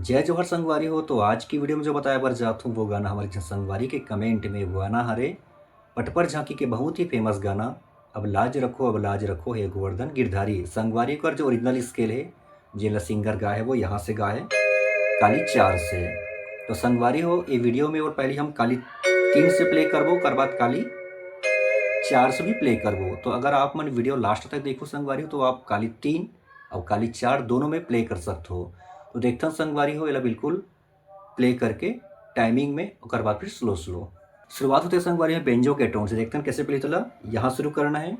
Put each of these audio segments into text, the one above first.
जय जोहर संगवारी हो। तो आज की वीडियो में जो बताया बर जात हूँ वो गाना हमारे संगवारी के कमेंट में वो गाना हरे पटपर झांकी के बहुत ही फेमस गाना अब लाज रखो हे गोवर्धन गिरधारी। संगवारी का जो ओरिजिनल स्केल है जिला सिंगर गा है वो यहाँ से गा है काली 4 से। तो संगवारी हो ये वीडियो में और पहले हम काली 3 से प्ले करबो कर बाद काली 4 से भी प्ले करबो। तो अगर आप मन वीडियो लास्ट तक देखो संगवारी हो तो आप काली 3 और काली 4 दोनों में प्ले कर सकते हो। तो देखते संगवारी हो ये बिल्कुल प्ले करके टाइमिंग में और बाद फिर स्लो स्लो शुरुआत होते संगवारी में बेंजो के टोन से। देखते हैं कैसे प्ले चला। यहाँ शुरू करना है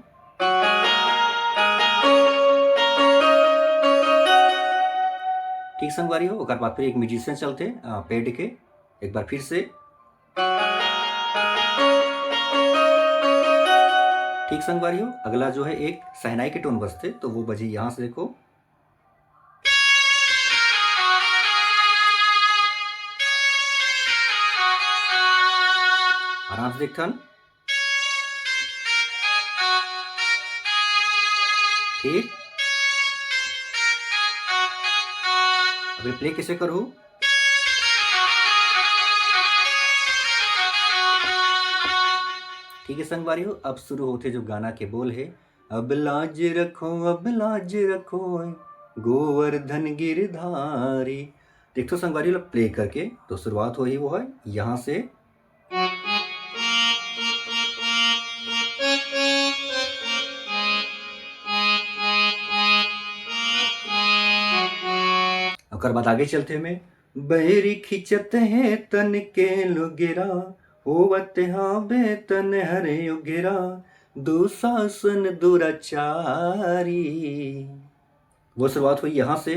ठीक संगवारी हो। और बाद फिर एक म्यूजिशियन चलते पेड के एक बार फिर से ठीक संगवारी हो। अगला जो है एक सहनाई के टोन बजते तो वो बजी यहाँ से देखो आराम से देखथन। फिर अभी प्ले कैसे करूँ। ठीक है संगवारी हो। अब शुरू होते जो गाना के बोल है अब लाज रखो गोवर्धन गिरधारी। देखो संगवारी लोग प्ले करके तो शुरुआत हो ही वो है यहाँ से और बाद आगे चलते में बहरी खिंचत है तन के लुगेरा होवत हाँ बेतन हरे उगेरा दुशासन दुराचारी। वो शुरुआत हुई यहाँ से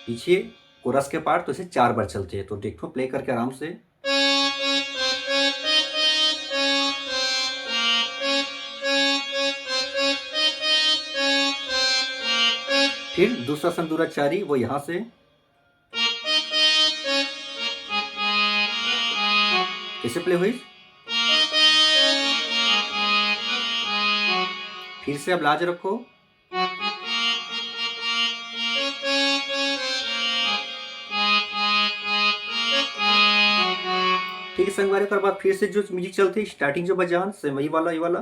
पीछे कोरस के पार्ट तो इसे 4 बार चलते हैं। तो देखो प्ले करके आराम से फिर दूसरा संदूराचारी वो यहाँ से कैसे प्ले हुई। फिर से अब लाज रखो ठीक है संगवारी कर बाद फिर से जो म्यूजिक चलती स्टार्टिंग जो बजान से वही वाला ये वाला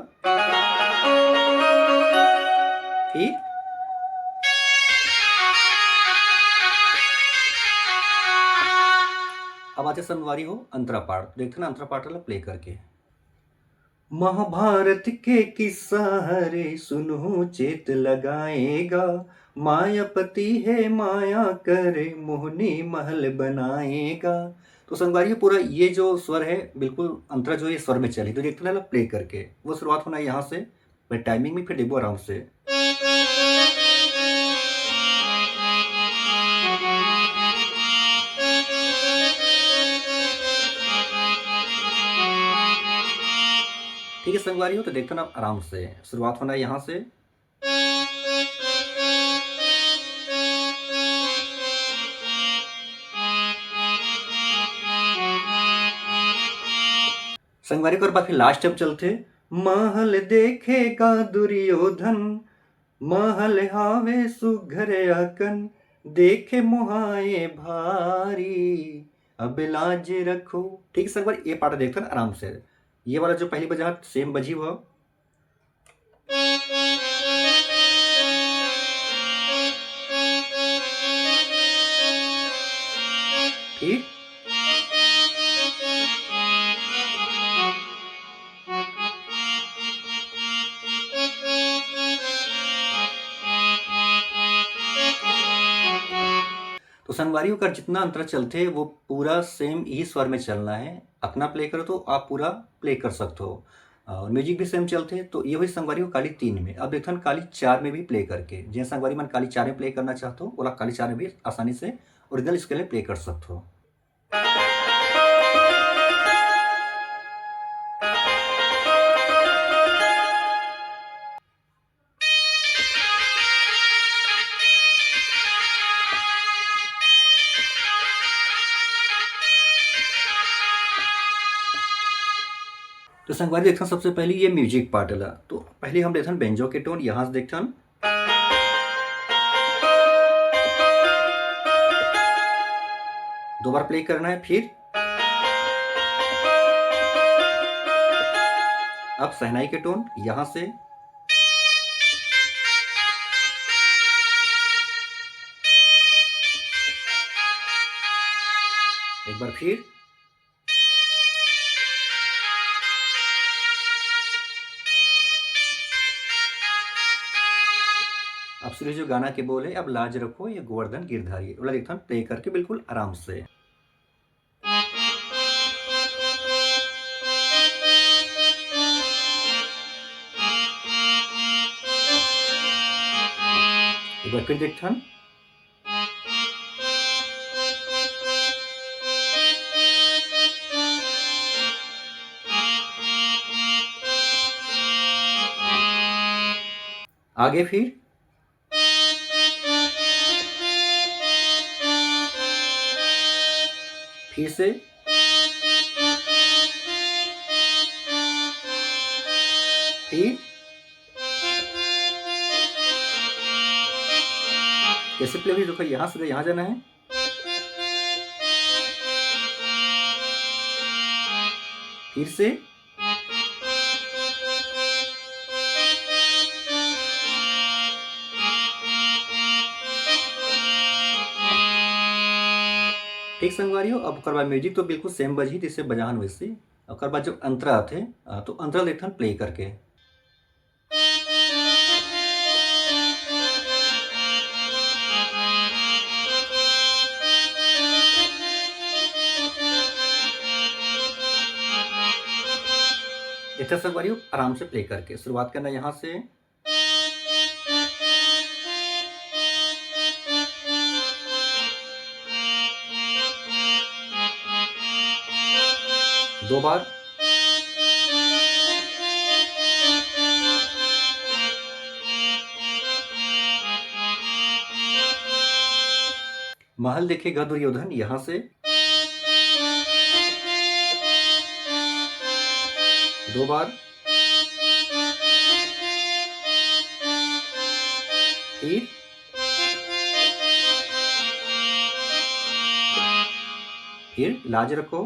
ठीक। अब आते संगवारी हो अंतरा पाठ। देखते ना अंतरा पाठ वाला प्ले करके महाभारत के किस्सा हरे सुनो चेत लगाएगा मायापति है माया करे मोहनी महल बनाएगा। तो संगवारी पूरा ये जो स्वर है बिल्कुल अंतरा जो ये स्वर में चले। तो देखते ना प्ले करके वो शुरुआत होना है यहाँ से टाइमिंग में फिर देखो आराम से ठीक है संगवारी हो। तो देखते ना आराम से शुरुआत होना है यहाँ से संगवारी को फिर लास्ट टाइम चलते महल देखेगा दुर्योधन महल हावे सुघर अकन देखे मुहाए भारी अब लाज रखो। ठीक है संगवारी ये पार्ट देखते ना आराम से। ये वाला जो पहली बजा सेम बजी हुआ ठीक। तो संगवारी का जितना अंतर चलते वो पूरा सेम ही स्वर में चलना है। अपना प्ले करो तो आप पूरा प्ले कर सकते हो और म्यूजिक भी सेम चलते हैं। तो ये हुई संगवारी को काली 3 में। अब देखते हैं काली 4 में भी प्ले करके जिन संगवारी मन काली 4 में प्ले करना चाहते हो वो काली 4 में भी आसानी से ओरिजिनल स्केल में प्ले कर सकते हो। तो संगवारी देखते सबसे पहले ये म्यूजिक पार्ट वाला। तो पहले हम देखते बेंजो के टोन यहाँ से देखते 2 बार प्ले करना है। फिर अब शहनाई के टोन यहाँ से, एक बार फिर, अब सुनिए जो गाना के बोल है, अब लाज रखो ये गोवर्धन गिरधारी, वाला रिथम प्ले करके बिल्कुल आराम से। एक बार फिर देखथन। आगे फिर से फिर कैसे प्ले हुई देखो, यहां से यहां जाना है, फिर से ठीक संगवारियों। अब ओकर बाद म्यूजिक तो बिल्कुल सेम बजही जैसे बजाहन वैसे। ओकर बाद जो अंतरा आथे तो अंतरा देखथन प्ले करके। देखते संगवारियों आराम से प्ले करके शुरुआत करना यहाँ से। दो बार, महल देखेगा दुर्योधन यहां से, 2 बार, फिर लाज रखो,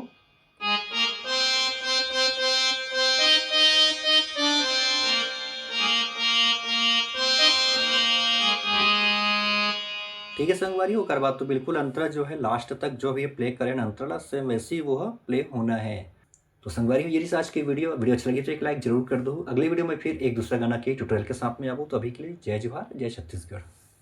ठीक है संगवारी। ओकर बाद तो बिल्कुल अंतरा जो है लास्ट तक जो भी प्ले करें अंतरा से वैसे ही वो प्ले होना है। तो संगवारी ये रही आज की वीडियो अच्छा लगी तो एक लाइक जरूर कर दो। अगले वीडियो में फिर एक दूसरा गाना के ट्यूटोरियल के साथ में आऊँ, तो अभी के लिए जय जवाहर जय छत्तीसगढ़।